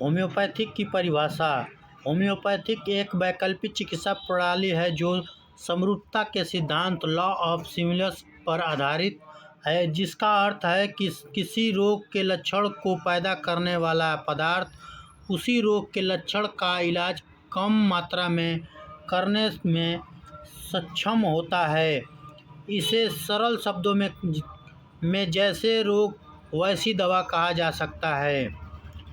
Homeopathic की परिभाषा। Homeopathic एक वैकल्पिक चिकित्सा प्रणाली है जो समरूपता के सिद्धांत लॉ ऑफ सिमिलर्स पर आधारित है, जिसका अर्थ है कि किसी रोग के लक्षण को पैदा करने वाला पदार्थ उसी रोग के लक्षण का इलाज कम मात्रा में करने में सक्षम होता है। इसे सरल शब्दों में जैसे रोग वैसी दवा कहा जा सकता है।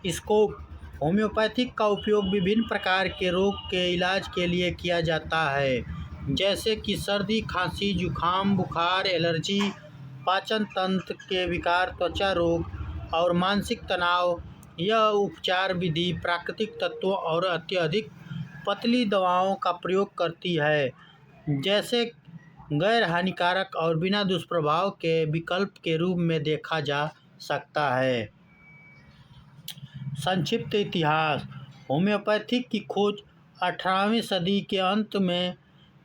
स्कोप। होम्योपैथिक का उपयोग विभिन्न प्रकार के रोग के इलाज के लिए किया जाता है, जैसे कि सर्दी, खांसी, जुकाम, बुखार, एलर्जी, पाचन तंत्र के विकार, त्वचा रोग और मानसिक तनाव। यह उपचार विधि प्राकृतिक तत्वों और अत्यधिक पतली दवाओं का प्रयोग करती है, जैसे गैर हानिकारक और बिना दुष्प्रभाव के विकल्प के रूप में देखा जा सकता है। संक्षिप्त इतिहास। होम्योपैथिक की खोज 18वीं सदी के अंत में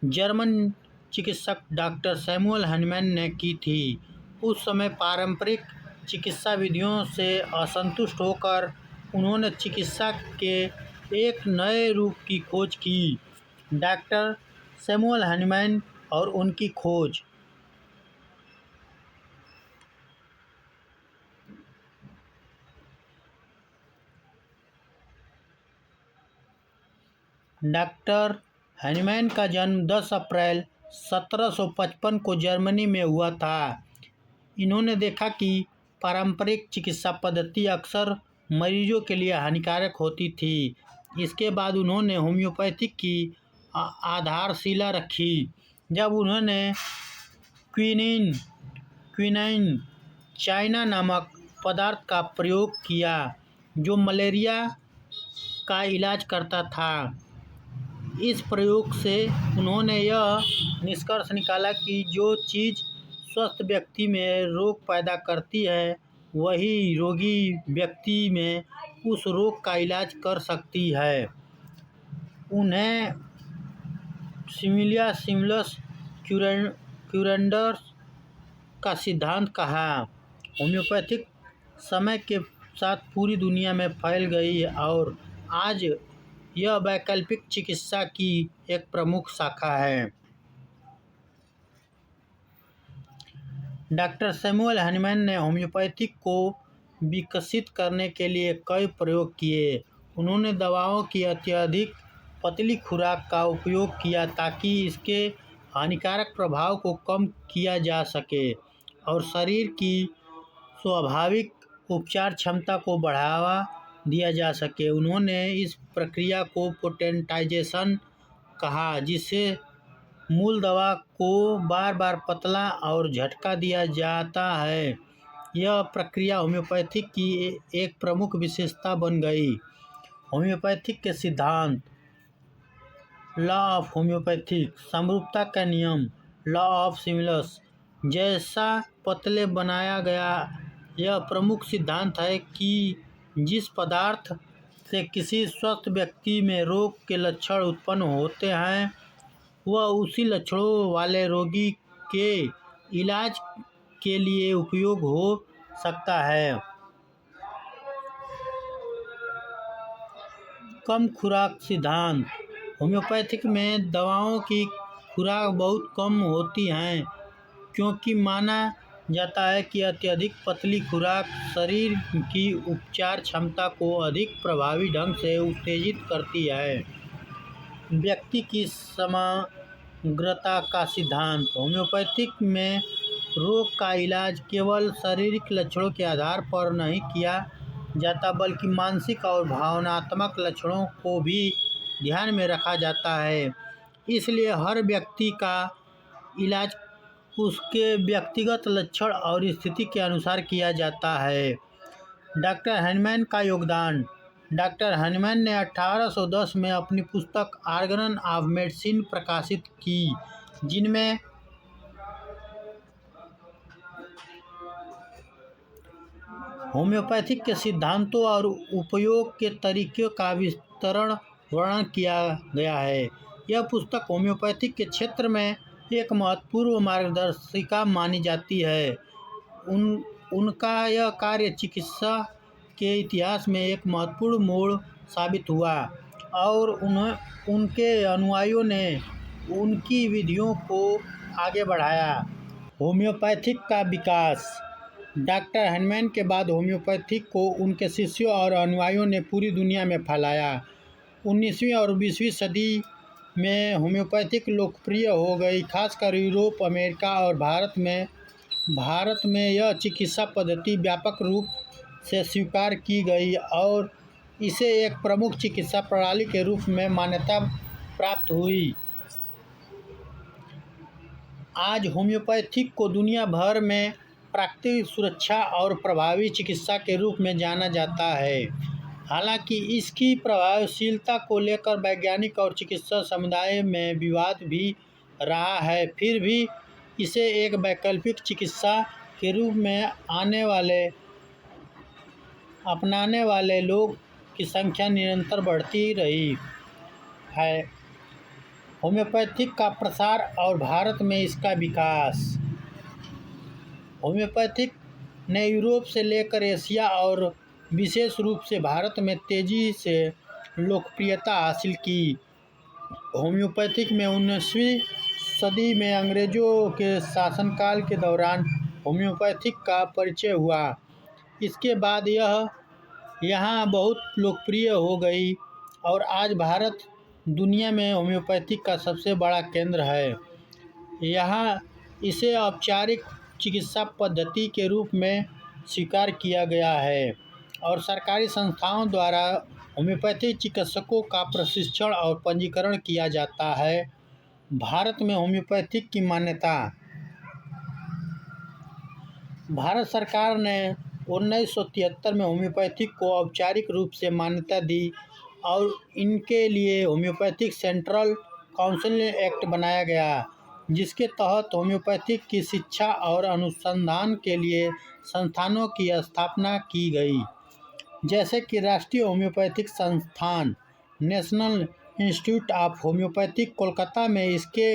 जर्मन चिकित्सक डॉक्टर सैमुअल हनीमैन ने की थी। उस समय पारंपरिक चिकित्सा विधियों से असंतुष्ट होकर उन्होंने चिकित्सा के एक नए रूप की खोज की। डॉक्टर सैमुअल हनीमैन और उनकी खोज। डॉक्टर हनीमैन का जन्म 10 अप्रैल 1755 को जर्मनी में हुआ था। इन्होंने देखा कि पारंपरिक चिकित्सा पद्धति अक्सर मरीजों के लिए हानिकारक होती थी। इसके बाद उन्होंने होम्योपैथिक की आधारशिला रखी, जब उन्होंने क्विनाइन चाइना नामक पदार्थ का प्रयोग किया, जो मलेरिया का इलाज करता था। इस प्रयोग से उन्होंने यह निष्कर्ष निकाला कि जो चीज़ स्वस्थ व्यक्ति में रोग पैदा करती है, वही रोगी व्यक्ति में उस रोग का इलाज कर सकती है। उन्हें सिमिलिया सिमिलस क्यूरेंडर का सिद्धांत कहा। होम्योपैथिक समय के साथ पूरी दुनिया में फैल गई और आज यह वैकल्पिक चिकित्सा की एक प्रमुख शाखा है। डॉक्टर सैमुअल हनीमैन ने होम्योपैथिक को विकसित करने के लिए कई प्रयोग किए। उन्होंने दवाओं की अत्यधिक पतली खुराक का उपयोग किया ताकि इसके हानिकारक प्रभाव को कम किया जा सके और शरीर की स्वाभाविक उपचार क्षमता को बढ़ावा दिया जा सके। उन्होंने इस प्रक्रिया को पोटेंटाइजेशन कहा, जिससे मूल दवा को बार बार पतला और झटका दिया जाता है। यह प्रक्रिया होम्योपैथिक की एक प्रमुख विशेषता बन गई। होम्योपैथिक के सिद्धांत। Law of homeopathic. समरूपता का नियम लॉ ऑफ सिमिलर्स जैसा पतले बनाया गया। यह प्रमुख सिद्धांत है कि जिस पदार्थ से किसी स्वस्थ व्यक्ति में रोग के लक्षण उत्पन्न होते हैं, वह उसी लक्षणों वाले रोगी के इलाज के लिए उपयोग हो सकता है। कम खुराक सिद्धांत। होम्योपैथिक में दवाओं की खुराक बहुत कम होती है, क्योंकि माना जाता है कि अत्यधिक पतली खुराक शरीर की उपचार क्षमता को अधिक प्रभावी ढंग से उत्तेजित करती है। व्यक्ति की समग्रता का सिद्धांत। होम्योपैथिक में रोग का इलाज केवल शारीरिक लक्षणों के आधार पर नहीं किया जाता, बल्कि मानसिक और भावनात्मक लक्षणों को भी ध्यान में रखा जाता है। इसलिए हर व्यक्ति का इलाज उसके व्यक्तिगत लक्षण और स्थिति के अनुसार किया जाता है। डॉक्टर हनीमैन का योगदान। डॉक्टर हनीमैन ने 1810 में अपनी पुस्तक ऑर्गन ऑफ मेडिसिन प्रकाशित की, जिनमें होम्योपैथिक के सिद्धांतों और उपयोग के तरीकों का विस्तृत वर्णन किया गया है। यह पुस्तक होम्योपैथिक के क्षेत्र में एक महत्वपूर्ण मार्गदर्शिका मानी जाती है। उनका यह कार्य चिकित्सा के इतिहास में एक महत्वपूर्ण मोड़ साबित हुआ और उनके अनुयायियों ने उनकी विधियों को आगे बढ़ाया। होम्योपैथिक का विकास। डॉक्टर हनुमान के बाद होम्योपैथिक को उनके शिष्यों और अनुयायियों ने पूरी दुनिया में फैलाया। 19वीं और 20वीं सदी में होम्योपैथिक लोकप्रिय हो गई, खासकर यूरोप, अमेरिका और भारत में यह चिकित्सा पद्धति व्यापक रूप से स्वीकार की गई और इसे एक प्रमुख चिकित्सा प्रणाली के रूप में मान्यता प्राप्त हुई। आज होम्योपैथिक को दुनिया भर में प्राकृतिक, सुरक्षा और प्रभावी चिकित्सा के रूप में जाना जाता है। हालांकि इसकी प्रभावशीलता को लेकर वैज्ञानिक और चिकित्सा समुदाय में विवाद भी रहा है, फिर भी इसे एक वैकल्पिक चिकित्सा के रूप में अपनाने वाले लोग की संख्या निरंतर बढ़ती रही है। होम्योपैथिक का प्रसार और भारत में इसका विकास। होम्योपैथिक ने यूरोप से लेकर एशिया और विशेष रूप से भारत में तेजी से लोकप्रियता हासिल की। होम्योपैथिक में 19वीं सदी में अंग्रेजों के शासनकाल के दौरान होम्योपैथिक का परिचय हुआ। इसके बाद यह यहाँ बहुत लोकप्रिय हो गई और आज भारत दुनिया में होम्योपैथिक का सबसे बड़ा केंद्र है। यहाँ इसे औपचारिक चिकित्सा पद्धति के रूप में स्वीकार किया गया है और सरकारी संस्थाओं द्वारा होम्योपैथिक चिकित्सकों का प्रशिक्षण और पंजीकरण किया जाता है। भारत में होम्योपैथिक की मान्यता। भारत सरकार ने 1973 में होम्योपैथिक को औपचारिक रूप से मान्यता दी और इनके लिए होम्योपैथिक सेंट्रल काउंसिल एक्ट बनाया गया, जिसके तहत होम्योपैथिक की शिक्षा और अनुसंधान के लिए संस्थानों की स्थापना की गई, जैसे कि राष्ट्रीय होम्योपैथिक संस्थान, national institute of homeopathic Kolkata में। इसके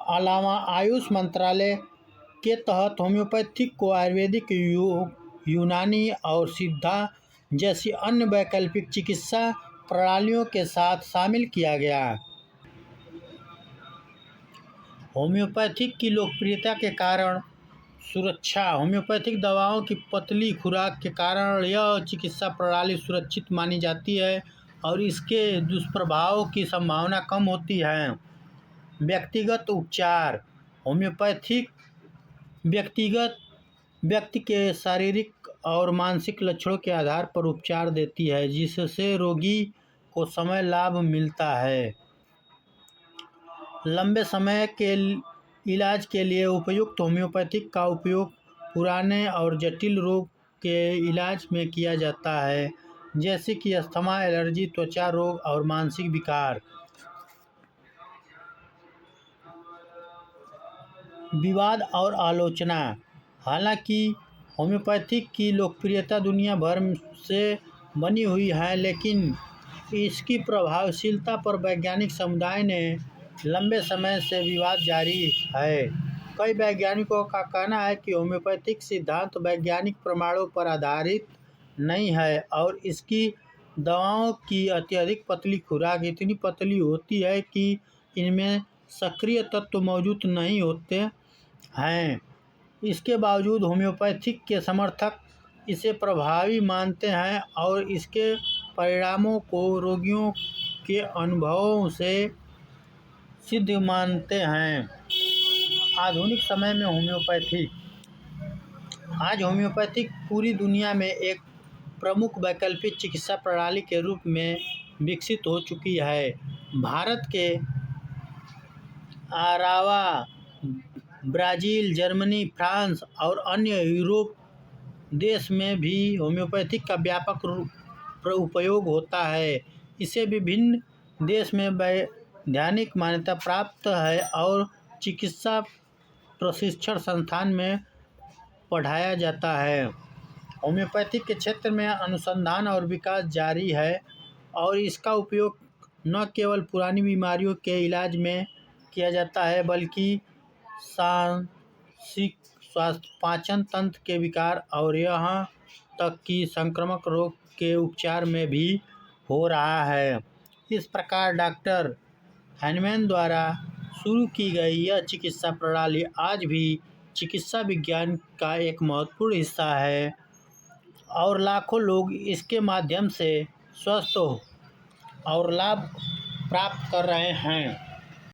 अलावा आयुष मंत्रालय के तहत होम्योपैथिक को आयुर्वेदिक, यूनानी और सिद्धा जैसी अन्य वैकल्पिक चिकित्सा प्रणालियों के साथ शामिल किया गया। होम्योपैथिक की लोकप्रियता के कारण सुरक्षा। होम्योपैथिक दवाओं की पतली खुराक के कारण यह चिकित्सा प्रणाली सुरक्षित मानी जाती है और इसके दुष्प्रभाव की संभावना कम होती है। व्यक्तिगत उपचार। होम्योपैथिक व्यक्ति के शारीरिक और मानसिक लक्षणों के आधार पर उपचार देती है, जिससे रोगी को समय लाभ मिलता है। लंबे समय के इलाज के लिए उपयुक्त। होम्योपैथिक का उपयोग पुराने और जटिल रोग के इलाज में किया जाता है, जैसे कि अस्थमा, एलर्जी, त्वचा रोग और मानसिक विकार। विवाद और आलोचना। हालांकि होम्योपैथिक की लोकप्रियता दुनिया भर से बनी हुई है, लेकिन इसकी प्रभावशीलता पर वैज्ञानिक समुदाय ने लंबे समय से विवाद जारी है। कई वैज्ञानिकों का कहना है कि होम्योपैथिक सिद्धांत वैज्ञानिक प्रमाणों पर आधारित नहीं है और इसकी दवाओं की अत्यधिक पतली खुराक इतनी पतली होती है कि इनमें सक्रिय तत्व मौजूद नहीं होते हैं। इसके बावजूद होम्योपैथिक के समर्थक इसे प्रभावी मानते हैं और इसके परिणामों को रोगियों के अनुभवों से सिद्ध मानते हैं। आधुनिक समय में होम्योपैथिक। आज होम्योपैथिक पूरी दुनिया में एक प्रमुख वैकल्पिक चिकित्सा प्रणाली के रूप में विकसित हो चुकी है। भारत के अलावा ब्राज़ील, जर्मनी, फ्रांस और अन्य यूरोप देश में भी होम्योपैथिक का व्यापक उपयोग होता है। इसे विभिन्न देश में वैधानिक मान्यता प्राप्त है और चिकित्सा प्रशिक्षण संस्थान में पढ़ाया जाता है। होम्योपैथिक के क्षेत्र में अनुसंधान और विकास जारी है और इसका उपयोग न केवल पुरानी बीमारियों के इलाज में किया जाता है, बल्कि मानसिक स्वास्थ्य, पाचन तंत्र के विकार और यहाँ तक कि संक्रामक रोग के उपचार में भी हो रहा है। इस प्रकार डॉक्टर हैनमैन द्वारा शुरू की गई यह चिकित्सा प्रणाली आज भी चिकित्सा विज्ञान का एक महत्वपूर्ण हिस्सा है और लाखों लोग इसके माध्यम से स्वस्थ और लाभ प्राप्त कर रहे हैं।